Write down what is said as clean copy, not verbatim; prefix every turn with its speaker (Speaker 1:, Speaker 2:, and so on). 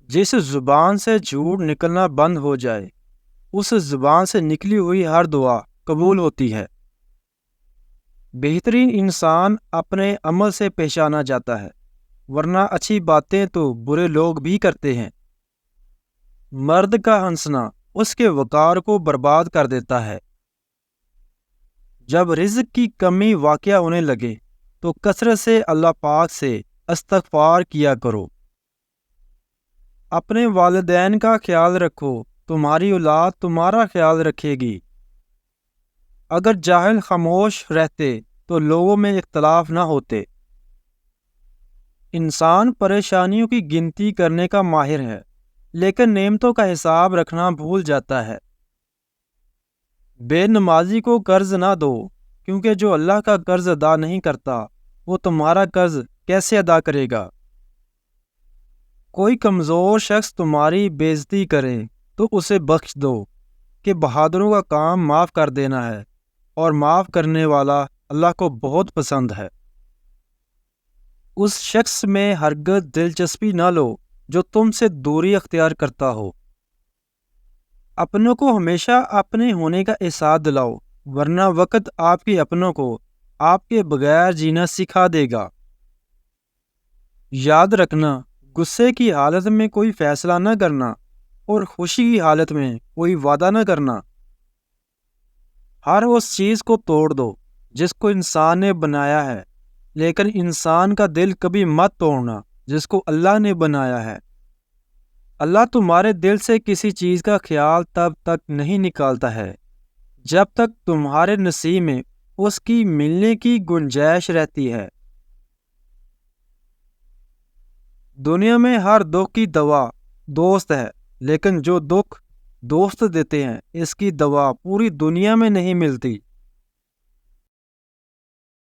Speaker 1: جس زبان سے جھوٹ نکلنا بند ہو جائے اس زبان سے نکلی ہوئی ہر دعا قبول ہوتی ہے۔ بہترین انسان اپنے عمل سے پہچانا جاتا ہے، ورنہ اچھی باتیں تو برے لوگ بھی کرتے ہیں۔ مرد کا ہنسنا اس کے وقار کو برباد کر دیتا ہے۔ جب رزق کی کمی واقع ہونے لگے تو کثرت سے اللہ پاک سے استغفار کیا کرو۔ اپنے والدین کا خیال رکھو، تمہاری اولاد تمہارا خیال رکھے گی۔ اگر جاہل خاموش رہتے تو لوگوں میں اختلاف نہ ہوتے۔ انسان پریشانیوں کی گنتی کرنے کا ماہر ہے، لیکن نعمتوں کا حساب رکھنا بھول جاتا ہے۔ بے نمازی کو قرض نہ دو، کیونکہ جو اللہ کا قرض ادا نہیں کرتا وہ تمہارا قرض کیسے ادا کرے گا؟ کوئی کمزور شخص تمہاری بے عزتی کرے تو اسے بخش دو، کہ بہادروں کا کام معاف کر دینا ہے، اور معاف کرنے والا اللہ کو بہت پسند ہے۔ اس شخص میں ہرگز دلچسپی نہ لو جو تم سے دوری اختیار کرتا ہو۔ اپنوں کو ہمیشہ اپنے ہونے کا احساس دلاؤ، ورنہ وقت آپ کے اپنوں کو آپ کے بغیر جینا سکھا دے گا۔ یاد رکھنا، غصے کی حالت میں کوئی فیصلہ نہ کرنا اور خوشی کی حالت میں کوئی وعدہ نہ کرنا۔ ہر اس چیز کو توڑ دو جس کو انسان نے بنایا ہے، لیکن انسان کا دل کبھی مت توڑنا جس کو اللہ نے بنایا ہے۔ اللہ تمہارے دل سے کسی چیز کا خیال تب تک نہیں نکالتا ہے جب تک تمہارے نصیب میں اس کی ملنے کی گنجائش رہتی ہے۔ دنیا میں ہر دکھ کی دوا دوست ہے، لیکن جو دکھ دوست دیتے ہیں اس کی دوا پوری دنیا میں نہیں ملتی۔